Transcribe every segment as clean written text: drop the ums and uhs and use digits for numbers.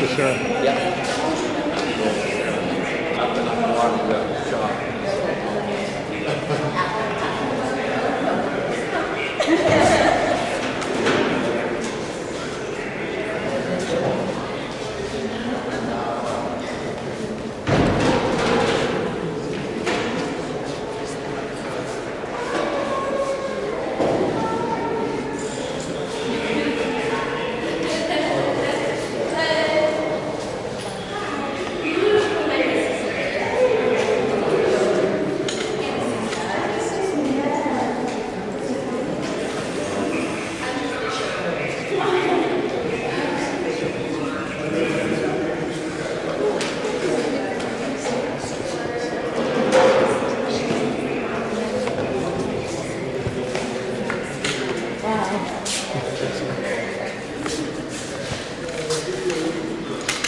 for sure. Yeah. I've been on a lot of the shop.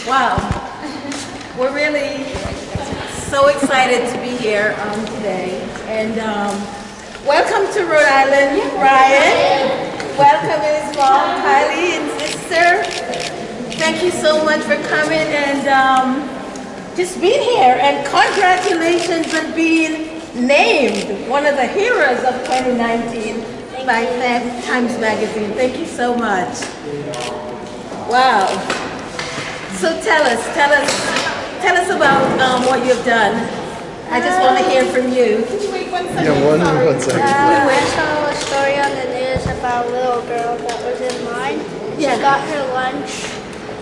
Wow, we're really so excited to be here today. And welcome to Rhode Island, Ryan. Welcome his mom, Kylie, and sister. Thank you so much for coming and just being here. And congratulations on being named one of the heroes of 2019 by Times Magazine. Thank you so much. Wow. So tell us about what you've done. I just want to hear from you. Can you wait 1 second? Yeah, one second. I saw a story on the news about a little girl that was in line. Yeah. She got her lunch,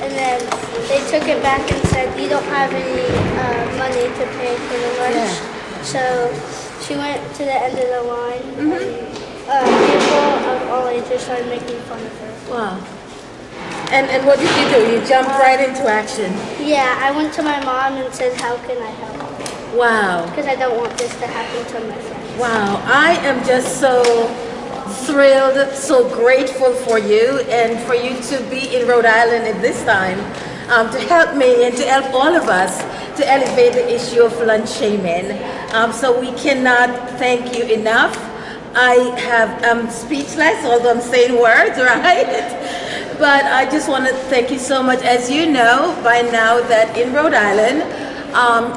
and then they took it back and said, you don't have any money to pay for the lunch. Yeah. So she went to the end of the line, and people of all ages started making fun of her. Wow. And what did you do? You jumped right into action. Yeah, I went to my mom and said, how can I help? Wow. Because I don't want this to happen to my friends. Wow. I am just so thrilled, so grateful for you and for you to be in Rhode Island at this time to help me and to help all of us to elevate the issue of lunch shaming. So we cannot thank you enough. I'm speechless, although I'm saying words, right? But I just want to thank you so much. As you know by now that in Rhode Island,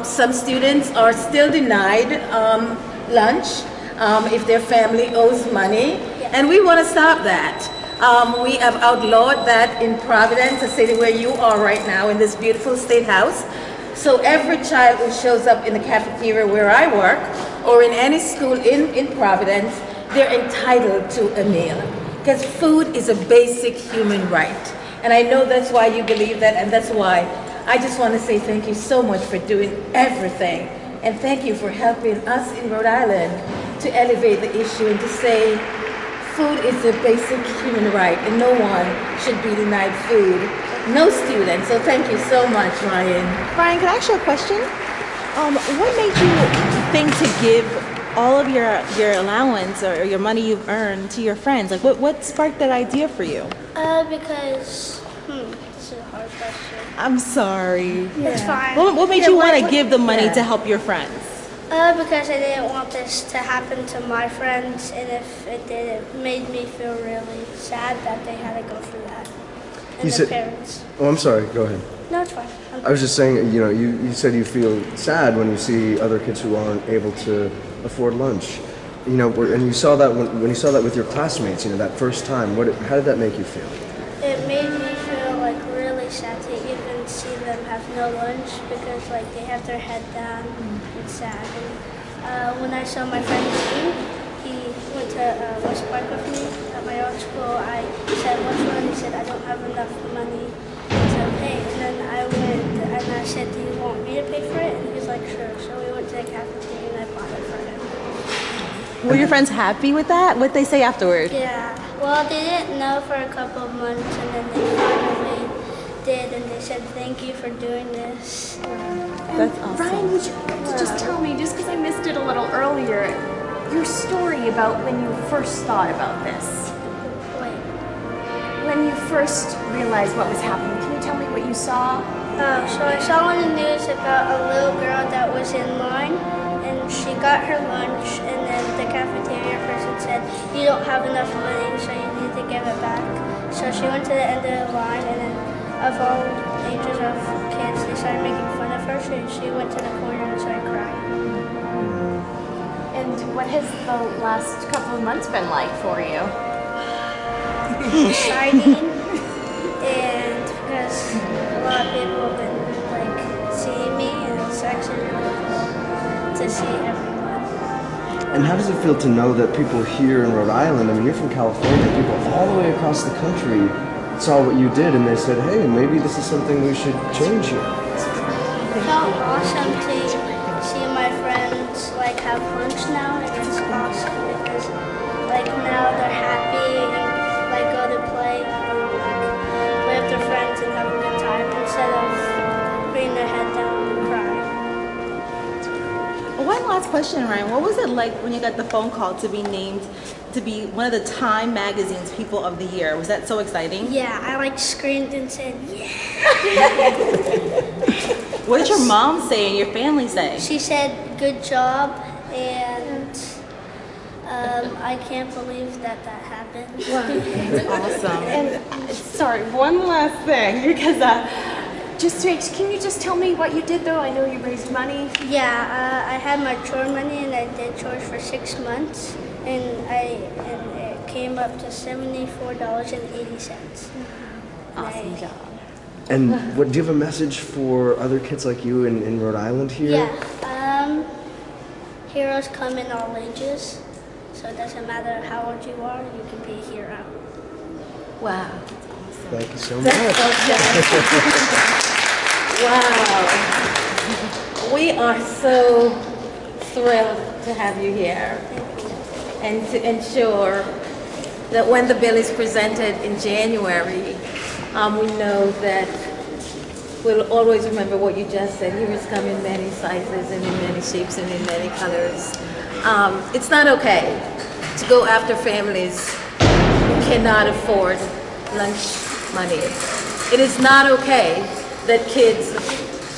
some students are still denied lunch if their family owes money. And we want to stop that. We have outlawed that in Providence, a city where you are right now, in this beautiful state house. So every child who shows up in the cafeteria where I work, or in any school in Providence, they're entitled to a meal. Because food is a basic human right. And I know that's why you believe that, and that's why I just want to say thank you so much for doing everything. And thank you for helping us in Rhode Island to elevate the issue and to say food is a basic human right and no one should be denied food. No student. So thank you so much, Ryan. Ryan, can I ask you a question? What made you think to give all of your allowance or your money you've earned to your friends? Like, what sparked that idea for you? Because, it's a hard question. I'm sorry. It's fine. What made you want to give the money to help your friends? Because I didn't want this to happen to my friends, and if it did, it made me feel really sad that they had to go through that. And their parents. Oh, I'm sorry. Go ahead. No, it's fine. I was just saying, you said you feel sad when you see other kids who aren't able to afford lunch. And you saw that when you saw that with your classmates, that first time. How did that make you feel? It made me feel like really sad to even see them have no lunch because like they have their head down and sad. And when I saw my friend Steve, he went to West Park with me at my art school. I said, "What's wrong?" He said, "I don't have enough money to pay." And then I went and I said, "Do you want me to pay for it?" And he was like, "Sure." So we went to the cafeteria and I bought it for him. Were your friends happy with that? What'd they say afterward? Yeah. Well, they didn't know for a couple of months, and then they finally did, and they said, "Thank you for doing this." That's awesome. Ryan, would you just tell me, just because I missed it a little earlier, your story about when you first thought about this? Wait. When you first realized what was happening, can you tell me what you saw? So I saw on the news about a little girl that was in line, and she got her lunch, and then the cafeteria person said, "You don't have enough money, so you need to give it back." So she went to the end of the line, and then of all ages of kids, they started making fun of her, so she went to the corner and started crying. And what has the last couple of months been like for you? Citing, and because a lot of people have been like seeing me, and it's actually really cool to see everyone. And how does it feel to know that people here in Rhode Island, I mean, you're from California, people all the way across the country saw what you did and they said, hey, maybe this is something we should change here. It felt awesome to see my friends like have lunch now, and it's awesome because like now they're happy and like go to play and like play with their friends and have a good time instead of putting their head down and crying. One last question, Ryan. What was it like when you got the phone call to be named to be one of the Time Magazine's People of the Year? Was that so exciting? Yeah, I like screamed and said yeah. What did your mom say and your family say? She said good job, and I can't believe that happened. Awesome. And sorry, one last thing, because can you just tell me what you did though? I know you raised money. Yeah, I had my chore money and I did chores for 6 months, and it came up to $74.80. Awesome job. And what, do you have a message for other kids like you in Rhode Island here? Yeah. Heroes come in all ages, so it doesn't matter how old you are, you can be a hero. Wow. Thank you so much. Wow. We are so thrilled to have you here and to ensure that when the bill is presented in January, we know that we'll always remember what you just said. Heroes come in many sizes and in many shapes and in many colors. It's not okay to go after families who cannot afford lunch money. It is not okay that kids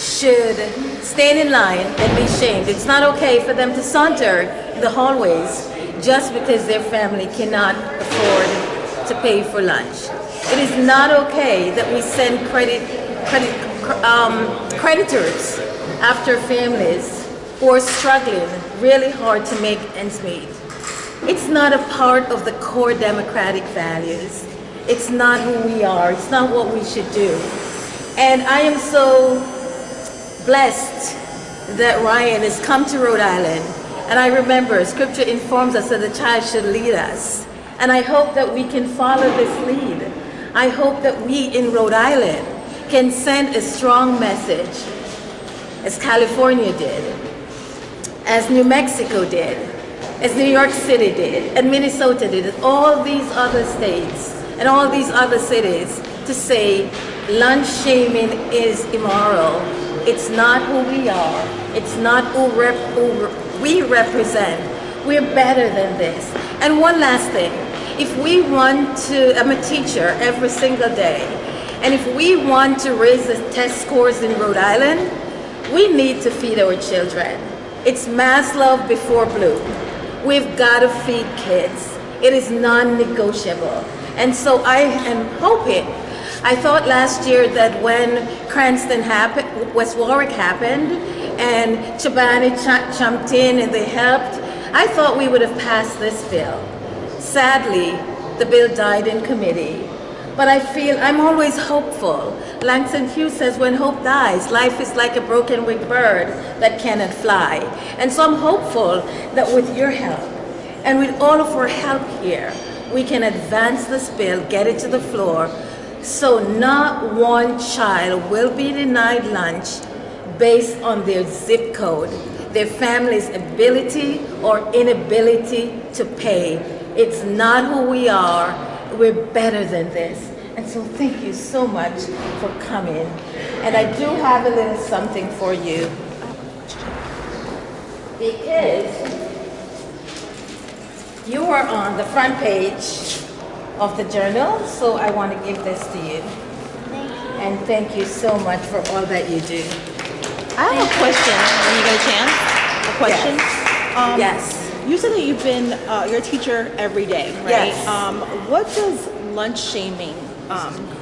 should stand in line and be shamed. It's not okay for them to saunter in the hallways just because their family cannot afford to pay for lunch. It is not okay that we send creditors after families who are struggling really hard to make ends meet. It's not a part of the core democratic values. It's not who we are. It's not what we should do. And I am so blessed that Ryan has come to Rhode Island. And I remember scripture informs us that the child should lead us. And I hope that we can follow this lead. I hope that we in Rhode Island can send a strong message, as California did, as New Mexico did, as New York City did, and Minnesota did, and all these other states and all these other cities, to say lunch shaming is immoral. It's not who we are. It's not who we represent. We're better than this. And one last thing. If we want to, I'm a teacher every single day, and if we want to raise the test scores in Rhode Island, we need to feed our children. It's Maslow before Bloom. We've got to feed kids. It is non-negotiable. And so I am hoping, I thought last year that when Cranston happened, West Warwick happened, and Chobani jumped in and they helped, I thought we would have passed this bill. Sadly, the bill died in committee. But I'm always hopeful. Langston Hughes says, when hope dies, life is like a broken winged bird that cannot fly. And so I'm hopeful that with your help, and with all of our help here, we can advance this bill, get it to the floor, so not one child will be denied lunch based on their zip code, their family's ability or inability to pay. It's not who we are. We're better than this. And so thank you so much for coming. And I do have a little something for you. Because you are on the front page of the journal, so I want to give this to you. Thank you. And thank you so much for all that you do. I have a question when you get a chance. A question? Yes. You said that you're a teacher every day, right? Yes. What does lunch shaming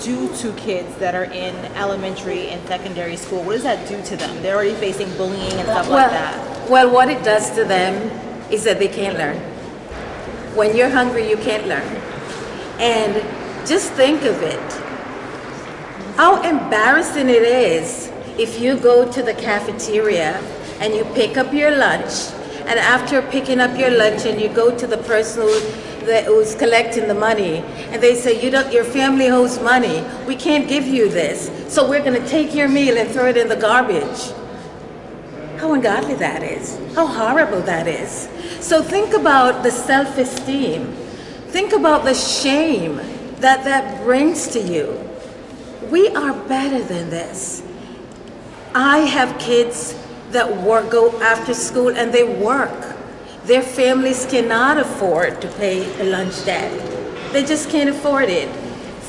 do to kids that are in elementary and secondary school? What does that do to them? They're already facing bullying and stuff like that. Well, what it does to them is that they can't learn. When you're hungry, you can't learn. And just think of it. How embarrassing it is if you go to the cafeteria and you pick up your lunch, and after picking up your lunch and you go to the person who's collecting the money, and they say, your family owes money, we can't give you this, so we're going to take your meal and throw it in the garbage. How ungodly that is. How horrible that is. So think about the self-esteem. Think about the shame that brings to you. We are better than this. I have kids that go after school and they work. Their families cannot afford to pay a lunch debt. They just can't afford it.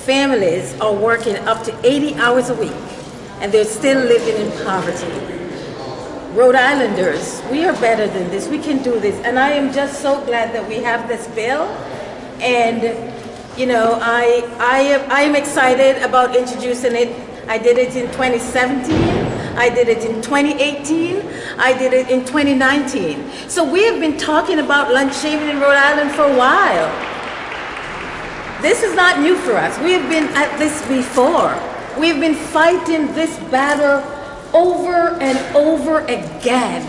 Families are working up to 80 hours a week and they're still living in poverty. Rhode Islanders, we are better than this. We can do this. And I am just so glad that we have this bill. And I am excited about introducing it. I did it in 2017. I did it in 2018. I did it in 2019. So we have been talking about lunch shaming in Rhode Island for a while. This is not new for us. We have been at this before. We have been fighting this battle over and over again.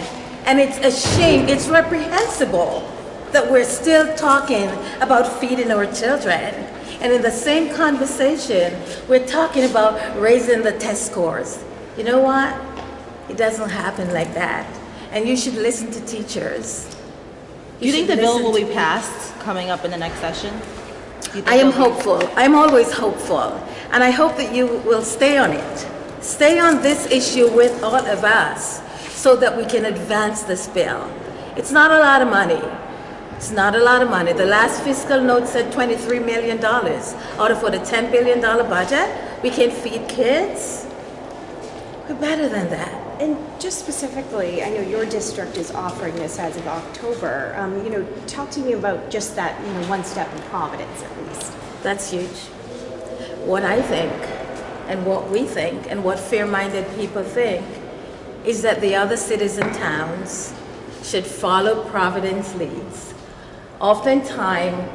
And it's a shame, it's reprehensible that we're still talking about feeding our children. And in the same conversation, we're talking about raising the test scores. You know what? It doesn't happen like that. And you should listen to teachers. Do you think the bill will be passed coming up in the next session? I am hopeful. I'm always hopeful. And I hope that you will stay on it. Stay on this issue with all of us so that we can advance this bill. It's not a lot of money. It's not a lot of money. The last fiscal note said $23 million. Out of what, a $10 billion budget? We can feed kids? We're better than that. And just specifically, I know your district is offering this as of October. Talk to me about just that, one step in Providence at least. That's huge. What I think and what we think and what fair-minded people think is that the other cities and towns should follow Providence leads. Oftentimes,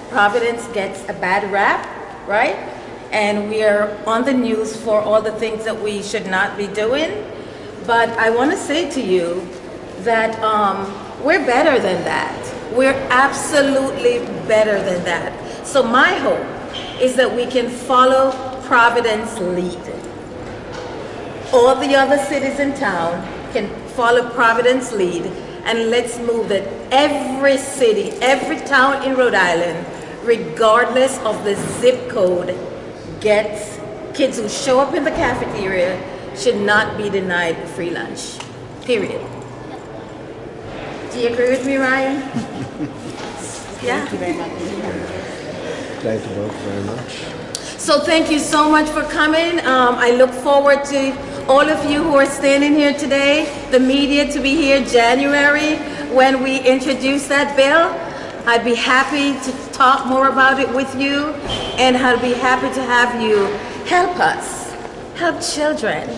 Providence gets a bad rap, right? And we are on the news for all the things that we should not be doing. But I want to say to you that we're better than that. We're absolutely better than that. So my hope is that we can follow Providence lead. All the other cities in town can follow Providence lead, and let's move that every city, every town in Rhode Island, regardless of the zip code, gets kids who show up in the cafeteria should not be denied free lunch, period. Do you agree with me, Ryan? Yeah. Thank you very much. Thank you both very much. So thank you so much for coming. I look forward to all of you who are standing here today, the media to be here January when we introduce that bill. I'd be happy to talk more about it with you, and I'd be happy to have you help us, help children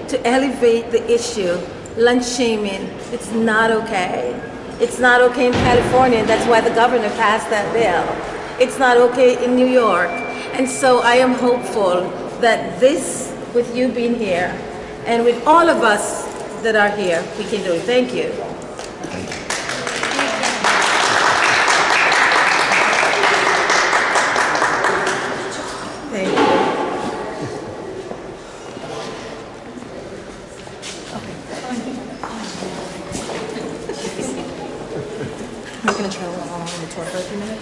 to elevate the issue. Lunch shaming, it's not okay. It's not okay in California, and that's why the governor passed that bill. It's not okay in New York. And so I am hopeful that this, with you being here, and with all of us that are here, we can do it. Thank you. Thank you. We're going to try to go on the tour for a few minutes.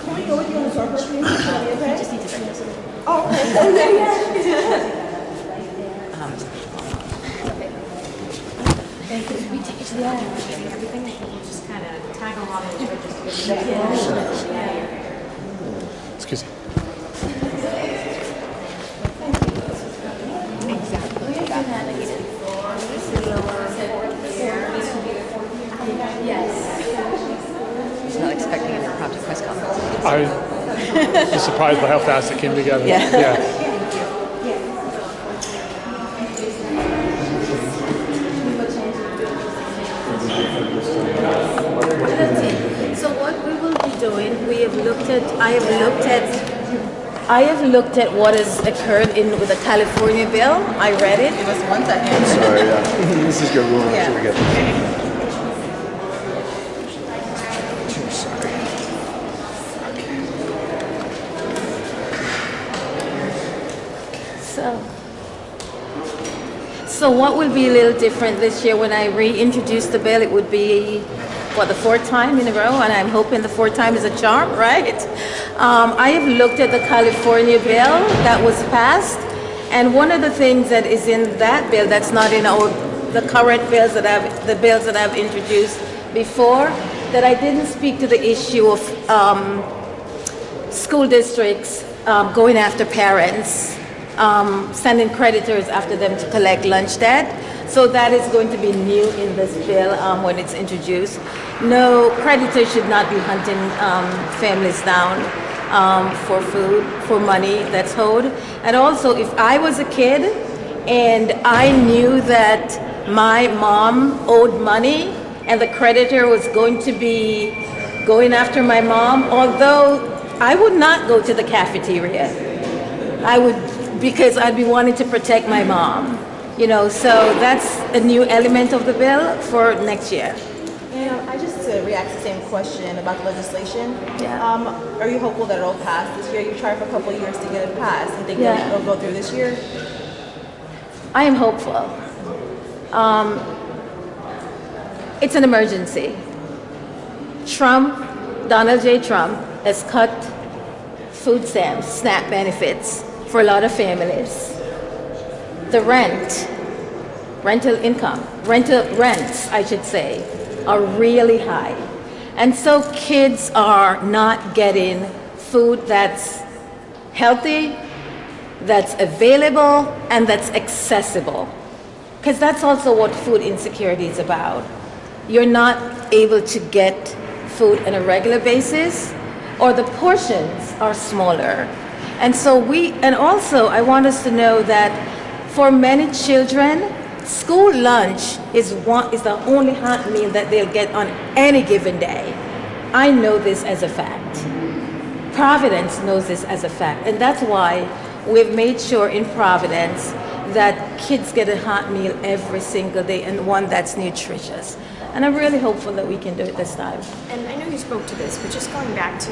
Can we go with you on the tour for a few minutes? Okay? Just need to bring this over. Oh, okay. Oh, yeah. Thank you. We take it to the end. Everything that you just kind of tag along into it just to get it. Excuse me. Yes. Not expecting an impromptu press conference. I just surprised by how fast it came together. Yeah. So what we will be doing, I have looked at what has occurred with the California bill. I read it. It was one second. Sorry, yeah. This is good. We'll make sure we get this. Sorry. So what will be a little different this year when I reintroduce the bill? It would be, the fourth time in a row, and I'm hoping the fourth time is a charm, right? I have looked at the California bill that was passed, and one of the things that is in that bill that's not in the current bills the bills that I've introduced before, that I didn't speak to the issue of school districts going after parents, sending creditors after them to collect lunch debt. So that is going to be new in this bill when it's introduced. No, creditors should not be hunting families down for food, for money that's owed. And also, if I was a kid and I knew that my mom owed money and the creditor was going to be going after my mom, although I would not go to the cafeteria. I would, because I'd be wanting to protect my mom. So that's a new element of the bill for next year. And I just to react to the same question about the legislation. Yeah. Are you hopeful that it'll pass this year? You tried for a couple of years to get it passed, and think Yeah. that it'll go through this year? I am hopeful. It's an emergency. Donald J. Trump has cut food stamps, SNAP benefits for a lot of families. The rents, I should say, are really high. And so kids are not getting food that's healthy, that's available, and that's accessible. Because that's also what food insecurity is about. You're not able to get food on a regular basis, or the portions are smaller. And so also I want us to know that for many children, school lunch is the only hot meal that they'll get on any given day. I know this as a fact. Providence knows this as a fact. And that's why we've made sure in Providence that kids get a hot meal every single day, and one that's nutritious. And I'm really hopeful that we can do it this time. And I know you spoke to this, but just going back to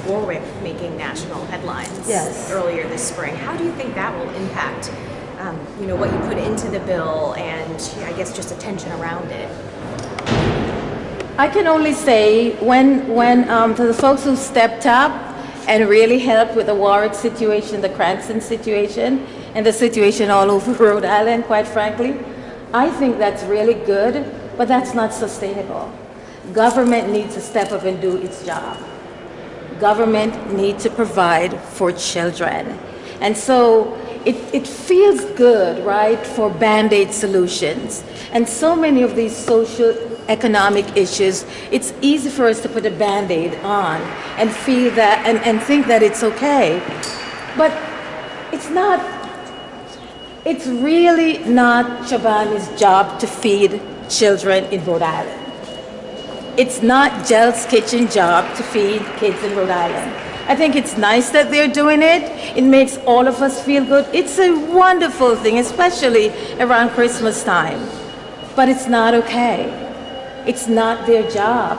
Warwick making national headlines Yes. earlier this spring, how do you think that will impact what you put into the bill and I guess just attention around it? I can only say when to the folks who stepped up and really helped with the Warwick situation, the Cranston situation, and the situation all over Rhode Island, quite frankly, I think that's really good, but that's not sustainable. Government needs to step up and do its job. Government needs to provide for children. And so it feels good, right, for Band-Aid solutions. And so many of these social economic issues, it's easy for us to put a Band-Aid on and feel that and think that it's okay. But it's not, it's really not Shabani's job to feed children in Rhode Island. It's not Jell's Kitchen job to feed kids in Rhode Island. I think it's nice that they're doing it. It makes all of us feel good. It's a wonderful thing, especially around Christmas time. But it's not okay. It's not their job.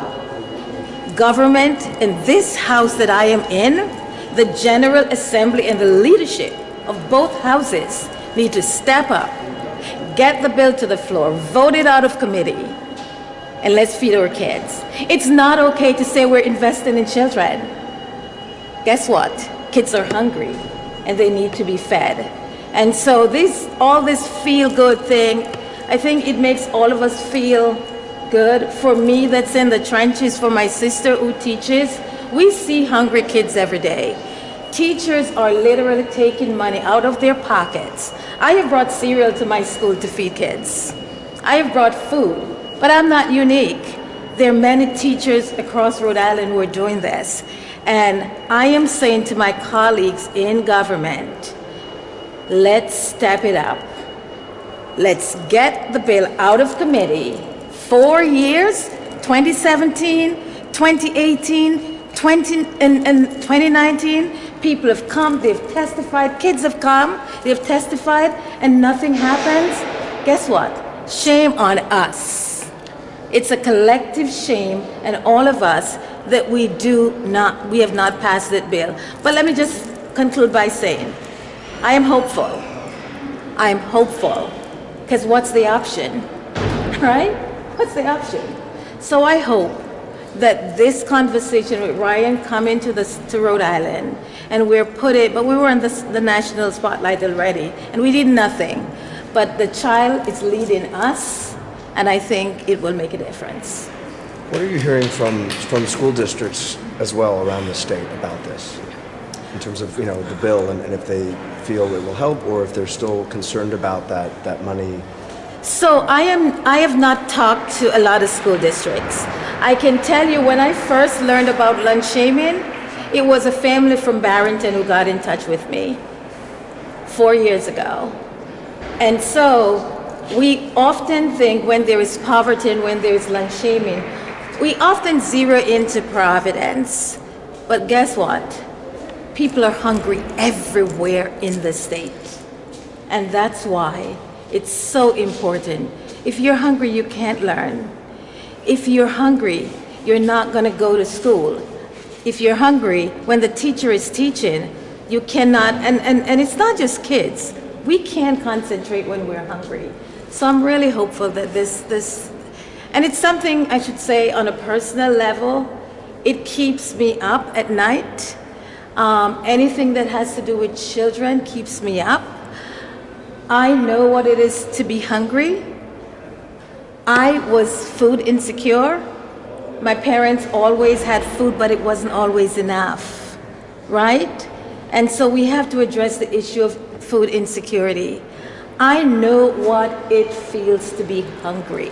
Government in this house that I am in, the General Assembly and the leadership of both houses need to step up, get the bill to the floor, vote it out of committee, and let's feed our kids. It's not okay to say we're investing in children. Guess what? Kids are hungry and they need to be fed. And so all this feel-good thing, I think it makes all of us feel good. For me, that's in the trenches, for my sister who teaches, we see hungry kids every day. Teachers are literally taking money out of their pockets. I have brought cereal to my school to feed kids. I have brought food, but I'm not unique. There are many teachers across Rhode Island who are doing this. And I am saying to my colleagues in government, let's step it up. Let's get the bill out of committee. 4 years, 2017, 2018, 2019, people have come, they've testified, kids have come, they've testified, and nothing happens. Guess what? Shame on us. It's a collective shame, and all of us, that we have not passed that bill. But let me just conclude by saying, I am hopeful. I am hopeful, because what's the option, right? What's the option? So I hope that this conversation with Ryan coming to Rhode Island, and we were in the national spotlight already, and we did nothing. But the child is leading us, and I think it will make a difference. What are you hearing from school districts as well around the state about this, in terms of the bill, and if they feel it will help, or if they're still concerned about that money? So I have not talked to a lot of school districts. I can tell you, when I first learned about lunch shaming, it was a family from Barrington who got in touch with me 4 years ago. And so we often think, when there is poverty and when there is lunch shaming, we often zero into Providence. But guess what? People are hungry everywhere in the state. And that's why it's so important. If you're hungry, you can't learn. If you're hungry, you're not going to go to school. If you're hungry, when the teacher is teaching, you cannot, and it's not just kids. We can't concentrate when we're hungry. So I'm really hopeful that this, and it's something, I should say, on a personal level, it keeps me up at night. Anything that has to do with children keeps me up. I know what it is to be hungry. I was food insecure. My parents always had food, but it wasn't always enough, right? And so we have to address the issue of food insecurity. I know what it feels to be hungry.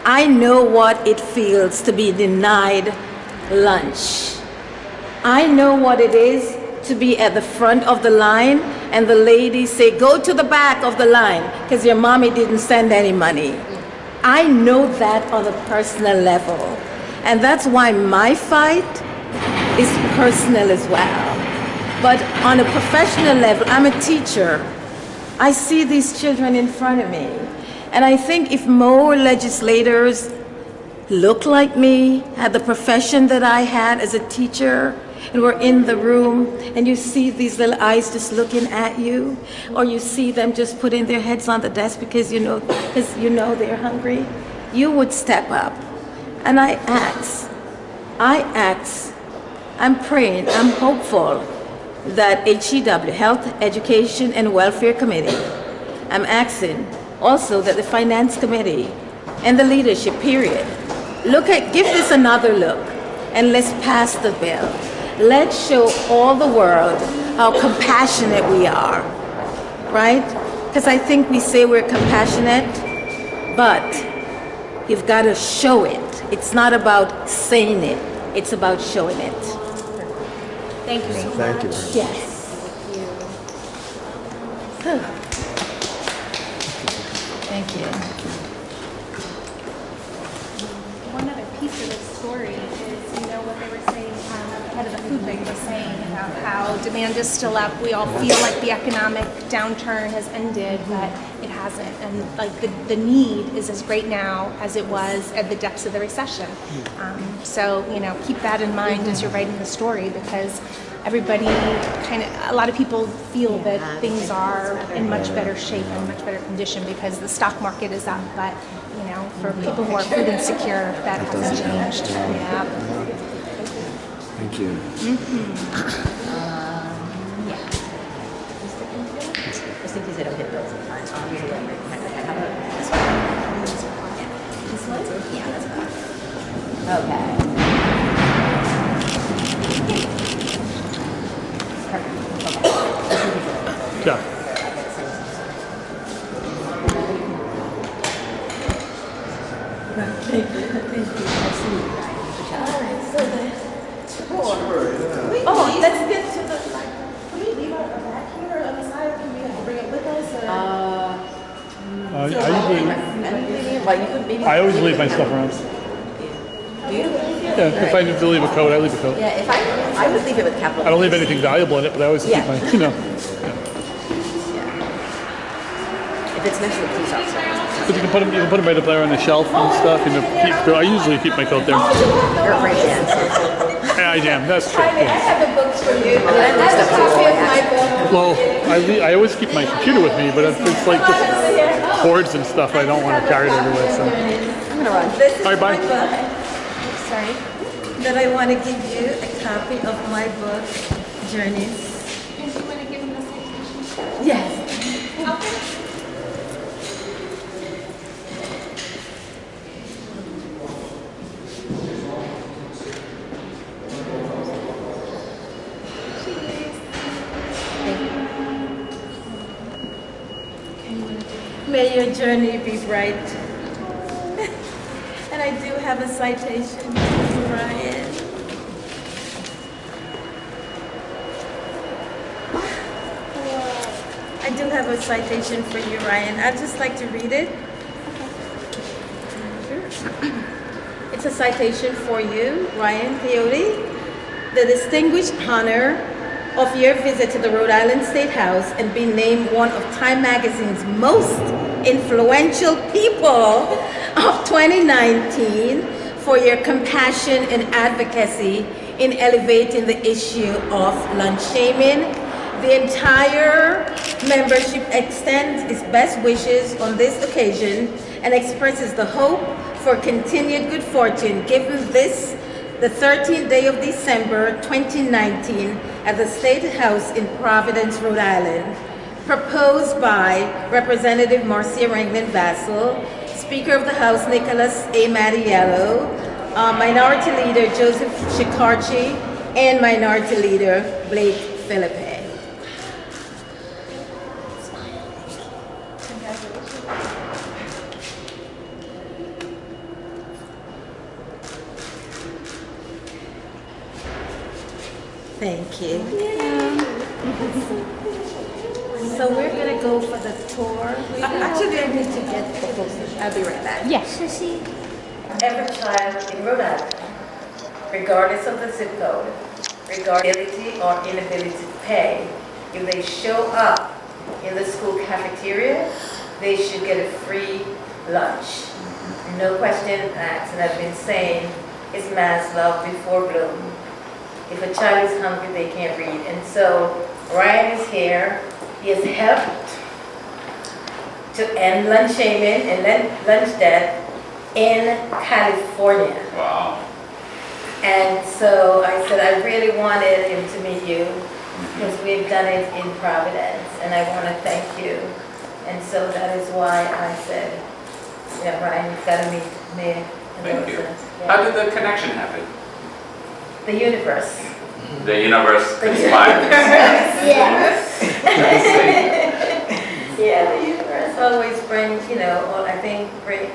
I know what it feels to be denied lunch. I know what it is to be at the front of the line and the ladies say, go to the back of the line because your mommy didn't send any money. I know that on a personal level. And that's why my fight is personal as well. But on a professional level, I'm a teacher. I see these children in front of me. And I think if more legislators look like me, had the profession that I had as a teacher, and we're in the room, and you see these little eyes just looking at you, or you see them just putting their heads on the desk because you know they're hungry, you would step up. And I ask, I'm praying, I'm hopeful that HEW, Health, Education, and Welfare Committee, I'm asking also that the Finance Committee and the leadership, period, give this another look, and let's pass the bill. Let's show all the world how compassionate we are, right? Because I think we say we're compassionate, but you've got to show it. It's not about saying it, it's about showing it. Thank you so much. Thank you. Yes. Thank you. One other piece of this story is, what they were saying, head of the food bank was saying about how demand is still up. We all feel like the economic downturn has ended, but it hasn't. And like the need is as great now as it was at the depths of the recession. So keep that in mind as you're writing the story, because everybody a lot of people feel that things are in much better shape and much better condition because the stock market is up, but for people who are food insecure, that hasn't changed. Yeah. Thank you. I think these don't hit bills at times. How about this one? Yeah, that's better. Okay. Yeah. Thank you. Absolutely. All right, so tour. Sure, yeah. Oh, let's get to the library. Can we leave our bag here on the side, or can we bring it with us? I always leave my stuff around. Yeah, if I need to leave a coat, I leave a coat. Yeah, if I would leave it with capital. I don't leave anything valuable in it, but I always keep Yeah. my, If it's next to the police officer. But you can put them right up there on the shelf and stuff. I usually keep my coat there. You're a great dancer. Yeah, I am. That's true. I have the books for you. I have a copy of my book. Well, I always keep my computer with me, but it's like just cords and stuff. I don't want to carry it everywhere. So. I'm gonna run. This is All right, bye. my book. Sorry. That I want to give you a copy of my book, Journeys. And do you want to give them the citation? Yes. May your journey be bright. And I do have a citation to Ryan. I do have a citation for you, Ryan. I'd just like to read it. It's a citation for you, Ryan Coyote. The distinguished honor of your visit to the Rhode Island State House and being named one of Time Magazine's most influential people of 2019 for your compassion and advocacy in elevating the issue of lunch shaming. The entire membership extends its best wishes on this occasion and expresses the hope for continued good fortune given this, the 13th day of December 2019 at the State House in Providence, Rhode Island. Proposed by Representative Marcia Ranglin Vassell, Speaker of the House Nicholas A. Mattiello, Minority Leader Joseph Shikarchi, and Minority Leader Blake Philippe. Thank you. So we're gonna go for the tour. Actually, I need to get the posters. I'll be right back. Yes. Every child in Rhode Island, regardless of the zip code, regardless of ability or inability to pay, if they show up in the school cafeteria, they should get a free lunch. No question asked, and I've been saying it's Maslow before Bloom. If a child is hungry, they can't read. And so Ryan is here. He has helped to end lunch shaming and lunch debt in California. Wow. And so I said I really wanted him to meet you because we've done it in Providence, and I want to thank you. And so that is why I said, yeah, Ryan, you've got to meet me. Thank you. Yeah. How did the connection happen? The universe. The universe conspired. Yeah, the universe always brings,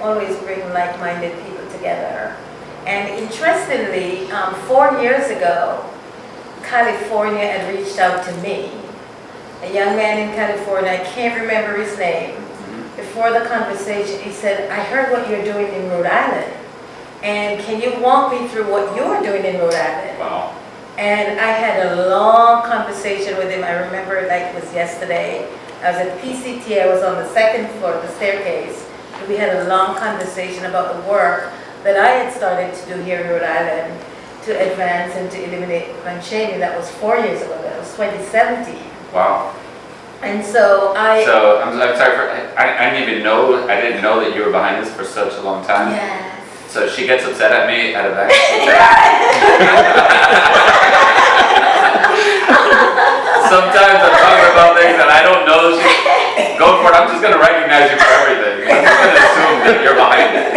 always bring like-minded people together. And interestingly, 4 years ago, California had reached out to me. A young man in California, I can't remember his name. Before the conversation, he said, I heard what you're doing in Rhode Island. And can you walk me through what you're doing in Rhode Island? Wow. And I had a long conversation with him. I remember it like it was yesterday. I was at PCT, I was on the second floor of the staircase. And we had a long conversation about the work that I had started to do here in Rhode Island to advance and to eliminate lunch shaming. That was 4 years ago, that was 2017. Wow. And so I'm sorry for, I didn't know that you were behind this for such a long time. Yes. So she gets upset at me at a back. Sometimes I'm talking about things that I don't know. Go for it. I'm just going to recognize you for everything. I'm just going to assume that you're behind it.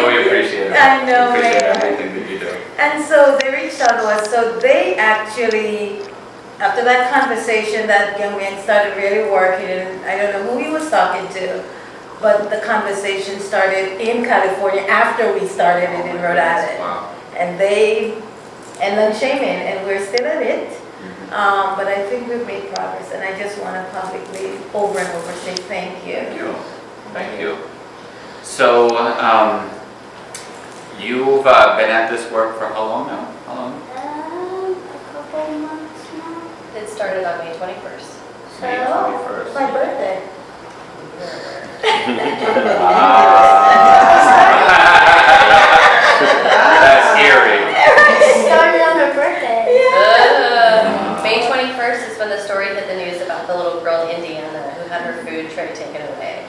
We appreciate it. I know, We appreciate man. everything that you do. And so they reached out to us. So they actually, after that conversation, that young man started really working, and I don't know who he was talking to, but the conversation started in California after we started it in Rhode Island. Wow. And Lung Shaman, and we're still at it. But I think we've made progress, and I just want to publicly, over and over, say thank you. Thank you. Thank you. So, you've been at this work for how long now? How long? A couple months now. It started on May 21st. May 21st. My birthday. That's scary. It started on her birthday. May 21st is when the story hit the news about the little girl in Indiana who had her food tray taken away.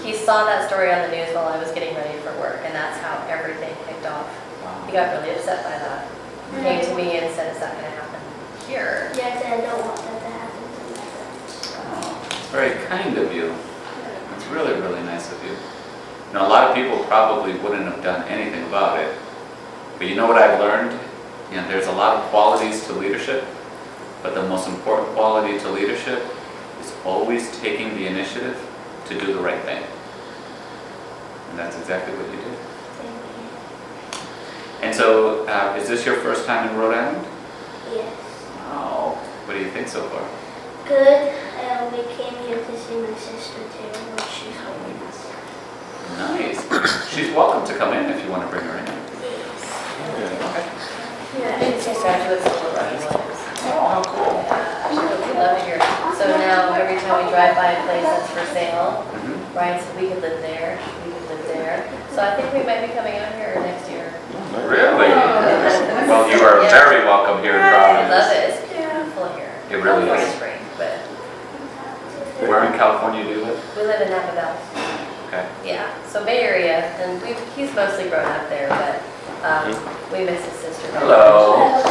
He saw that story on the news while I was getting ready for work, and that's how everything kicked off. He got really upset by that. Came to me and said, is that going to happen here? Yes, I don't want that to happen to my friends. Oh, it's very kind of you. It's really, really nice of you. You know, a lot of people probably wouldn't have done anything about it. But you know what I've learned? You know, there's a lot of qualities to leadership, but the most important quality to leadership is always taking the initiative to do the right thing. And that's exactly what you did. And so, is this your first time in Rhode Island? Yes. Oh, what do you think so far? Good. We came here to see my sister too, which she's home with us. Nice. She's welcome to come in if you want to bring her in. Okay. Yeah, it's graduates of Rhode Island. Oh, how cool. We love it here. So now every time we drive by a place that's for sale, Brian said we could live there, we could live there. So I think we might be coming out here next year. Really? Well, you are very welcome here in I Providence. love it. It's beautiful here. It really California's is. great, but Where in California do you live? we live in Napa Valley. Okay. Yeah, so Bay Area, and he's mostly grown up there, but we miss his sister. Hello.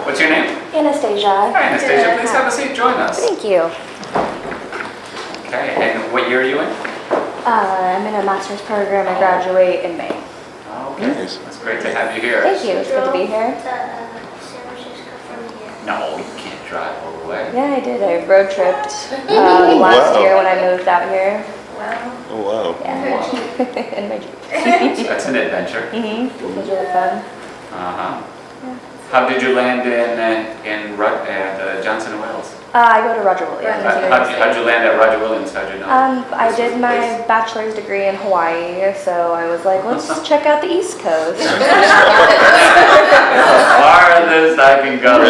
What's your name? Anastasia. Hi, Anastasia. Please have a seat. Join us. Thank you. Okay. And what year are you in? I'm in a master's program. I graduate in May. Okay. It's great to have you here. Thank you. It's good to be here. San Francisco from here. No, you can't drive all the way. Yeah, I did. I road tripped last year when I moved out here. Oh, wow. Yeah. In my Jeep. That's an adventure. It was really fun. Uh-huh. How did you land in Johnson and Wales? I go to Roger Williams. How'd you land at Roger Williams? How'd you know? I did my bachelor's degree in Hawaii, so I was like, let's check out the East Coast. Farthest I can go.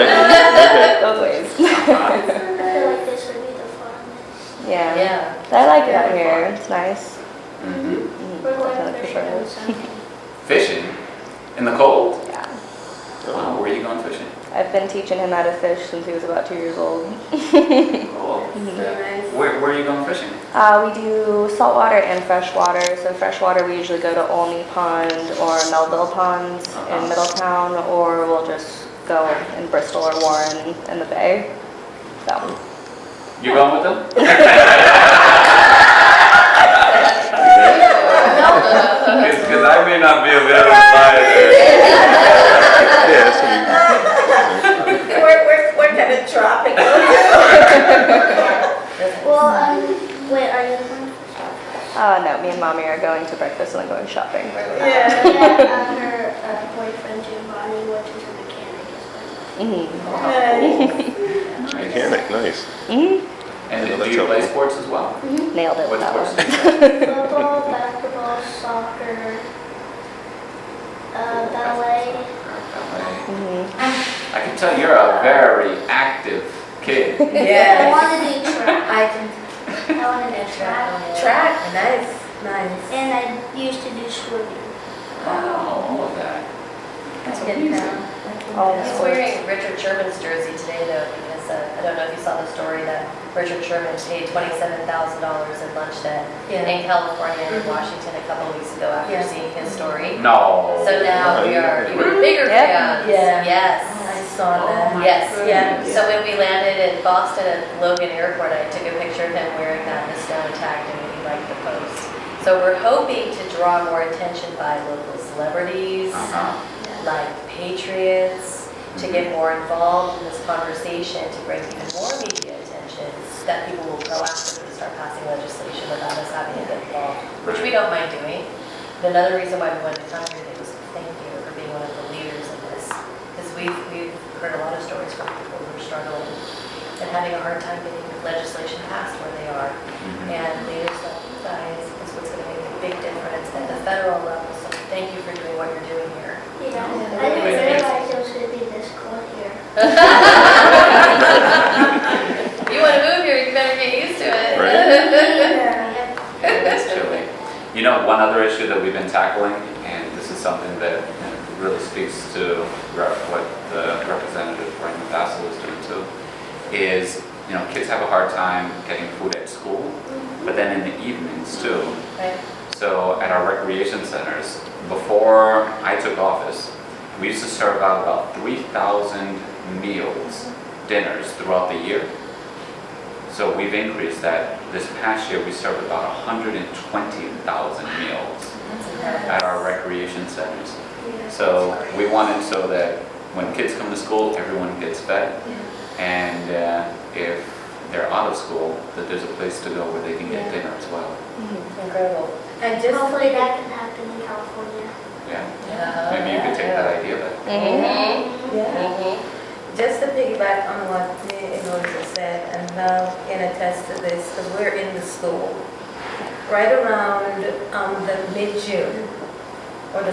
Always. I feel like this would be the funnest. Yeah. Yeah. I like it out here. It's nice. We're going fishing on Sunday. Fishing? In the cold? Yeah. Wow, where are you going fishing? I've been teaching him how to fish since he was about 2 years old. Cool. Nice. Where are you going fishing? We do saltwater and freshwater. So freshwater, we usually go to Olney Pond or Melville Ponds in Middletown, or we'll just go in Bristol or Warren in the Bay. So. You going with them? Because I may not be available either. We're kind of tropical. Well, wait, are you going? No, me and Mommy are going to breakfast and then going shopping. Yeah. Her boyfriend Giovanni, which is a mechanic, is going. Mechanic, nice. And do you play sports as well? Nailed it. What That sports one. do you play? Football, basketball, soccer, ballet. I can tell you're a very active kid. I Yeah. want to do track. I I want to do track. track. Nice. And I used to do swimming. Wow, all of that. That's good. He's wearing Richard Sherman's jersey today, though, because I don't know if you saw the story that Richard Sherman paid $27,000 in lunch debt in California and in Washington a couple weeks ago after seeing his story. No. So now we are even bigger fans. Yeah. Yes. I saw that. Yes. Yeah. So when we landed in Boston at Logan Airport, I took a picture of him wearing that and the stone attacked him and he liked the post. So we're hoping to draw more attention by local celebrities, like patriots, to get more involved in this conversation, to bring even more media attention, that people will proactively start passing legislation without us having to get involved, which we don't mind doing. And another reason why we wanted to come here today was to thank you for being one of the leaders in this, because we've heard a lot of stories from people who are struggling and having a hard time getting legislation passed where they are. And leaders like you guys is what's going to make a big difference at the federal level. So thank you for doing what you're doing here. Yeah, I didn't realize it was going to be this cold here. You want to move here, you better get used to it. It's chilly. You know, one other issue that we've been tackling, and this is something that really speaks to what the representative Ryan Vassal is doing too, is, you know, kids have a hard time getting food at school, but then in the evenings too. Right. So at our recreation centers, before I took office, we used to serve out about 3,000 meals, dinners throughout the year. So we've increased that. This past year, we served about 120,000 meals at our recreation centers. So we wanted so that when kids come to school, everyone gets fed. And if they're out of school, that there's a place to go where they can get dinner as well. Incredible. And just Hopefully that can happen in California. Yeah. Maybe you could take that idea back. Just to piggyback on what me and Elisa said, and Val can attest to this, because we're in the school. Right around the mid-June, or the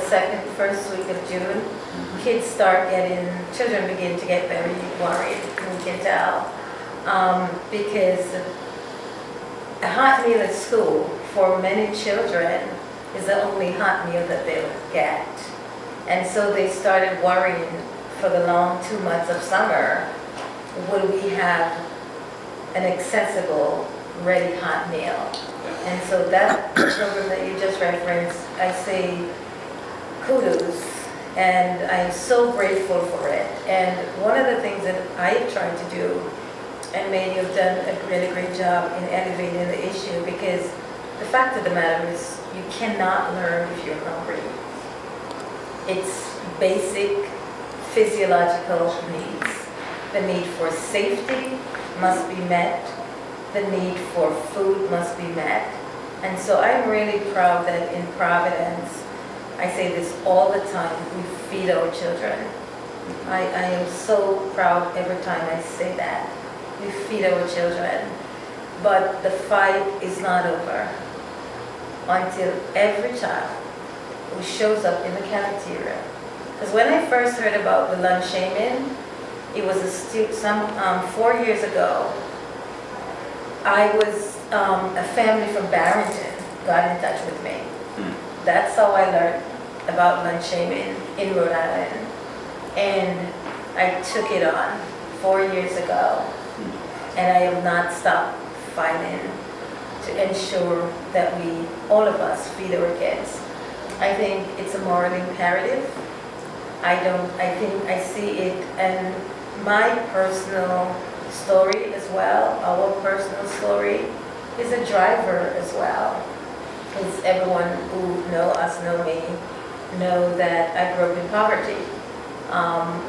first week of June, children begin to get very worried, and we can tell. Because a hot meal at school for many children is the only hot meal that they'll get. And so they started worrying for the long 2 months of summer, would we have an accessible, ready hot meal? And so that program that you just referenced, I say kudos, and I'm so grateful for it. And one of the things that I tried to do, and May, you've done a really great job in elevating the issue, because the fact of the matter is you cannot learn if you're hungry. It's basic physiological needs. The need for safety must be met. The need for food must be met. And so I'm really proud that in Providence, I say this all the time, we feed our children. I am so proud every time I say that. We feed our children. But the fight is not over until every child who shows up in the cafeteria. Because when I first heard about the lunch shaming, it was 4 years ago. I was, a family from Barrington got in touch with me. That's how I learned about lunch shaming in Rhode Island. And I took it on 4 years ago. And I have not stopped fighting to ensure that all of us feed our kids. I think it's a moral imperative. I see it, and my personal story as well, our personal story, is a driver as well. Because everyone who know me, know that I grew up in poverty.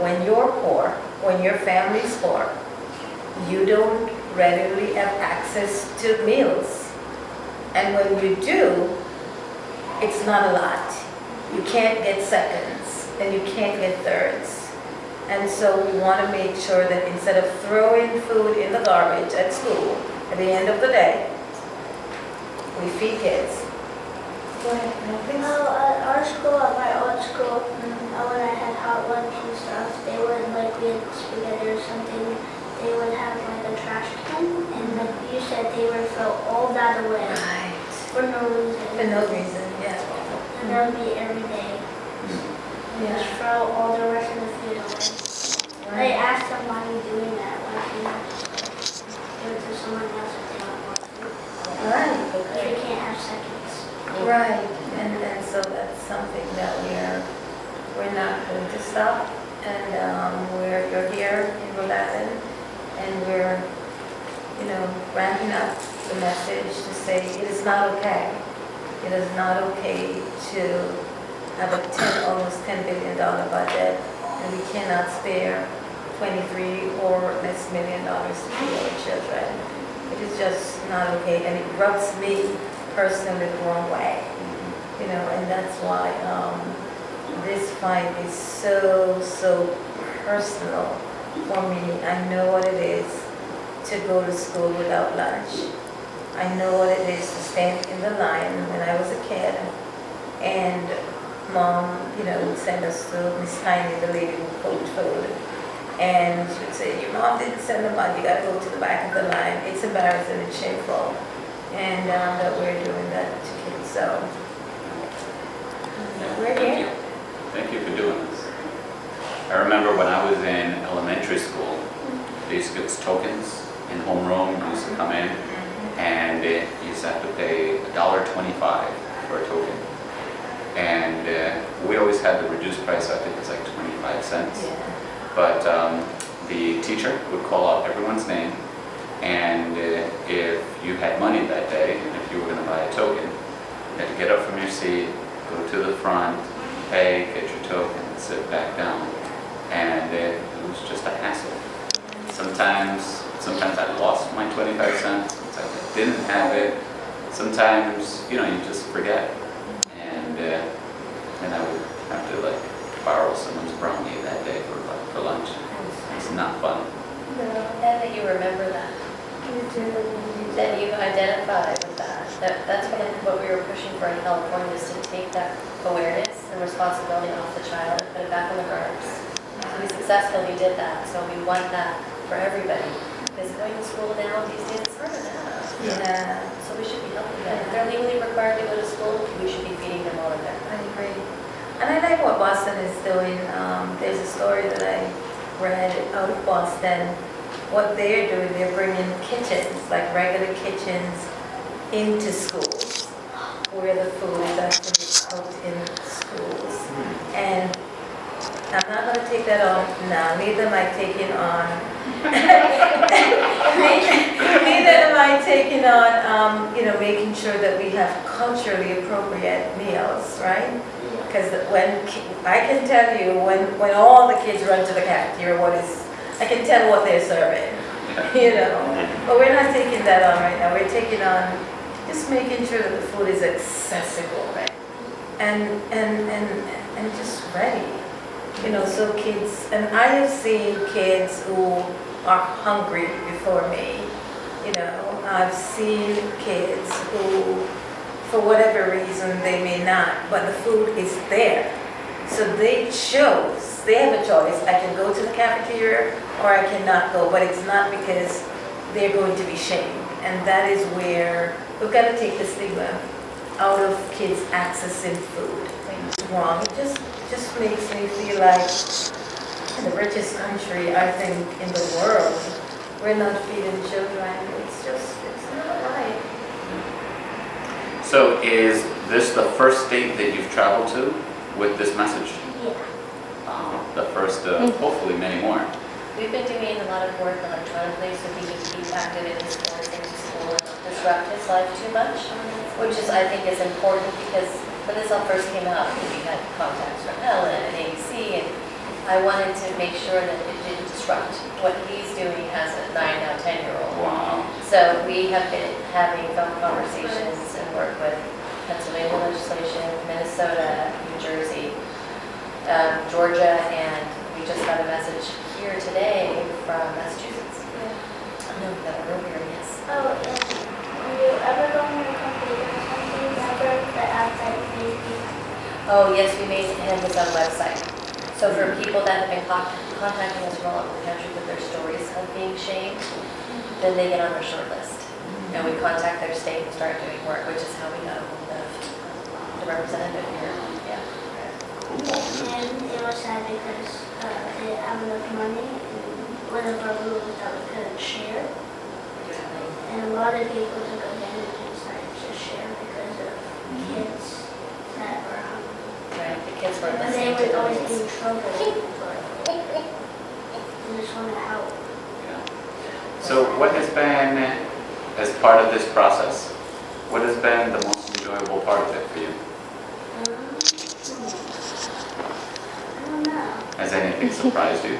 When you're poor, when your family's poor, you don't readily have access to meals. And when you do, it's not a lot. You can't get seconds, and you can't get thirds. And so we want to make sure that instead of throwing food in the garbage at school, at the end of the day, we feed kids. Go ahead, please. At our school, at my old school, when I had hot lunch and stuff, they would, like, we had spaghetti or something, they would have, like, a trash can, and like you said, they would throw all that away. Right. For no reason. For no reason, yeah. And that would be every day. Just throw all the rest of the food away. I asked them why you doing that, why can't you just give it to someone else if they don't want to? Right. Because we can't have seconds. Right, and so that's something that we're not going to stop, and you're here in Rhode Island, and we're, ramping up the message to say it is not okay. It is not okay to have a almost $10 billion budget, and we cannot spare $23 or less million to feed our children. It is just not okay, and it rubs me personally the wrong way. You know, and that's why this fight is so personal for me. I know what it is to go to school without lunch. I know what it is to stand in the line when I was a kid, and Mom, you know, would send us to Miss Tiny, the lady who cooked food. And she would say, your mom didn't send them out, you gotta go to the back of the line. It's embarrassing, it's shameful. And that we're doing that to kids, so. We're here. Thank you for doing this. I remember when I was in elementary school, they used to give us tokens in homeroom. You used to come in, and you used to have to pay $1.25 for a token. And we always had the reduced price, I think it's like 25 cents. Yeah. But the teacher would call out everyone's name, and if you had money that day, if you were going to buy a token, you had to get up from your seat, go to the front, pay, get your token, and sit back down. And it was just a hassle. Sometimes I lost my 25 cents, sometimes I didn't have it. Sometimes, you know, you just forget. And I would have to like borrow someone's brownie that day for lunch. It's not fun. No, and that you remember that. That you identify with that. That's what we were pushing for in California, is to take that awareness and responsibility off the child and put it back on the grown-ups. So we successfully did that, so we want that for everybody. Because going to school now, these days, it's harder now. Yeah. So we should be helping them. If they're legally required to go to school, we should be feeding them all of that. I agree. And I like what Boston is doing. There's a story that I read out of Boston. What they're doing, they're bringing kitchens, like regular kitchens, into schools, where the food is actually cooked in schools. And I'm not going to take that on now. Neither am I taking on. Neither am I taking on, you know, making sure that we have culturally appropriate meals, right? Because I can tell you when all the kids run to the cafeteria, I can tell what they're serving, you know. But we're not taking that on right now. We're taking on just making sure that the food is accessible, right? And just ready, you know. So kids, and I have seen kids who are hungry before me, you know. I've seen kids who, for whatever reason, they may not, but the food is there. So they chose, they have a choice. I can go to the cafeteria or I cannot go, but it's not because they're going to be shamed. And that is where we've got to take the stigma out of kids accessing food. It's wrong. It just makes me feel like in the richest country, I think, in the world, we're not feeding children. It's not right. So is this the first state that you've traveled to with this message? Yeah. The first, hopefully many more. We've been doing a lot of work electronically, so he can keep active in his sports and school and not disrupt his life too much, which is, I think, is important, because when this all first came out, we had contacts from Ellen and ABC, and I wanted to make sure that it didn't disrupt what he's doing as a 9, now 10-year-old. Wow. So we have been having phone conversations and work with Pennsylvania legislation, Minnesota, New Jersey, Georgia, and we just got a message here today from Massachusetts. No, that we're over here, yes. Oh, and you ever go on your computer or something ever that outside of maybe? Oh, yes, we made him his own website. So for people that have been contacting us from all over the country with their stories of being shamed, then they get on our short list. And we contact their state and start doing work, which is how we got a hold of the representative here. Yeah. And it was sad because they didn't have enough money, and one of our rules that we couldn't share. And a lot of people took advantage and started to share because of kids that were hungry. Right, the kids were But they listening to would always be in those. trouble, but we just want to help. So what has been, as part of this process, what has been the most enjoyable part of it for you? I don't know. Has anything surprised you?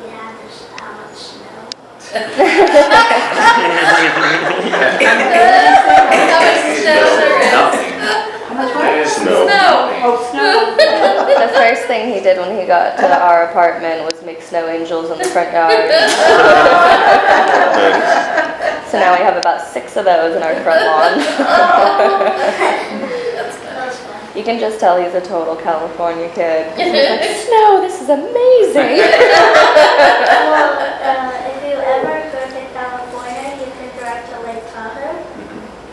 Yeah, just how much snow. The first thing he did when he got to our apartment was make snow angels in the front yard. So now we have about 6 of those in our front lawn. You can just tell he's a total California kid. He's like, snow, this is amazing. Well, if you ever go to California, you can drive to Lake Tahoe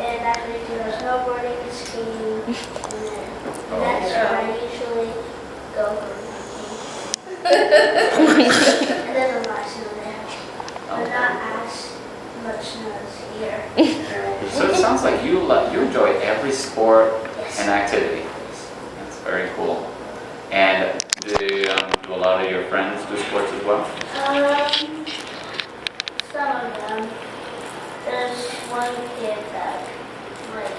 and actually do snowboarding, skiing, and that's where I usually go for and there's a lot of snow there, but not as much snow as here. So it sounds like you enjoy every sport and activity. That's very cool. And do a lot of your friends do sports as well? Some of them. There's one kid that like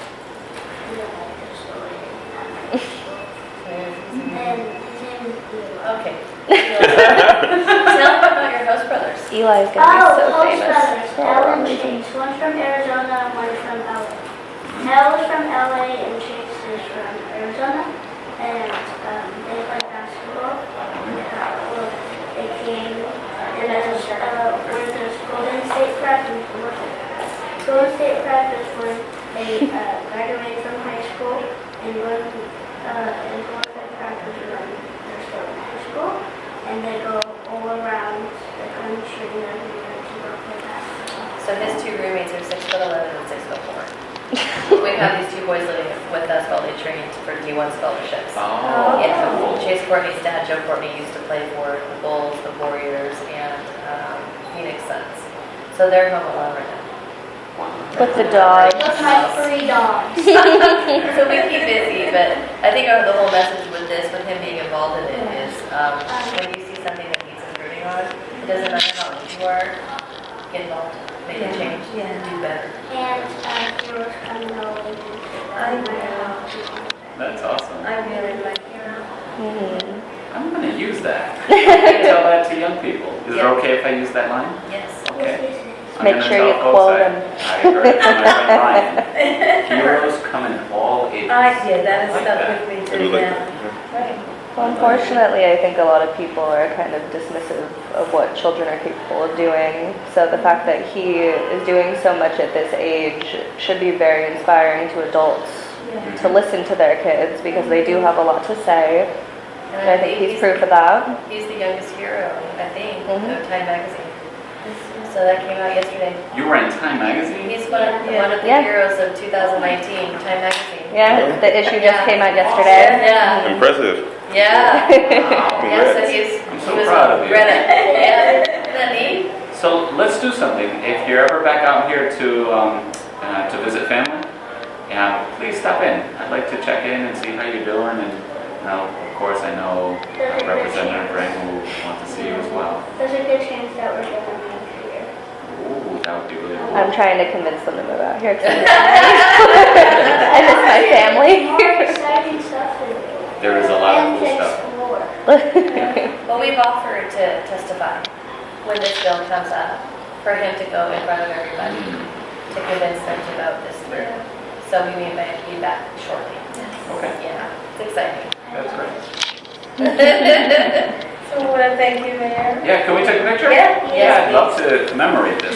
didn't like the story at my school. And his name is Eli. Okay. Tell me about your host brothers. Eli is going to be so Host famous. brothers, for Elle our and reason. Chase. One's from Arizona and one's from LA. Elle is from LA and Chase is from Arizona. And they play basketball. Well, they came and went to Golden State Prep. Golden State Prep is when they graduate from high school, and Golden State Prep is when they're still in high school, and they go all around the country and everywhere to go play basketball. So his 2 roommates are 6'11" and 6'4". We have these 2 boys living with us while they trained for D1 scholarships. Oh, Yeah, cool. Chase Courtney's dad, Joe Courtney, used to play for the Bulls, the Warriors, and Phoenix Suns. So they're home alone right now. With the dog. With my 3 dogs. So we keep busy, but I think the whole message with this, with him being involved in it, is when you see something that needs improving on, it doesn't matter how old you are, get involved, make a change, do better. And heroes coming all the way to That's awesome. I really like hero. I'm going to use that. Tell that to young people. Is it Yeah. okay if I use that line? Yes. Okay. I'm Make gonna sure tell you folks quote I heard it from my friend Ryan. Heroes come in all ages. That is Like stuff that. with me I too, do like yeah. that. Right. Well, unfortunately, I think a lot of people are kind of dismissive of what children are capable of doing. So the fact that he is doing so much at this age should be very inspiring to adults to listen to their kids, because they do have a lot to say. And I think he's proof of that. He's the youngest hero, I think, Mhm. of Time Magazine. So that came out yesterday. You were in Time Magazine? He's one of the Yeah. heroes of 2019, Time Magazine. Yeah, the issue just Yeah. came out yesterday. Yeah. Impressive. Yeah. Wow. Yeah, so I'm he so was proud of you. Reddit. Yeah. Isn't that neat? So let's do something. If you're ever back out here to visit family, please stop in. I'd like to check in and see how you're doing. And of course, I know Representative Ring will want to see you as well. There's a good chance that we're going to move here. Ooh, that would be really cool. I'm trying to convince them to move out here because I miss my family. More exciting stuff to do. There is a lot of And cool to stuff. explore. Well, we've offered to testify when this bill comes up for him to go in front of everybody to convince them to vote this through. So we may be back shortly. Okay, Yeah, it's exciting. that's great. So I want to thank you, Mayor. Yeah, can we take a picture? Yeah. Yeah, I'd love to commemorate this.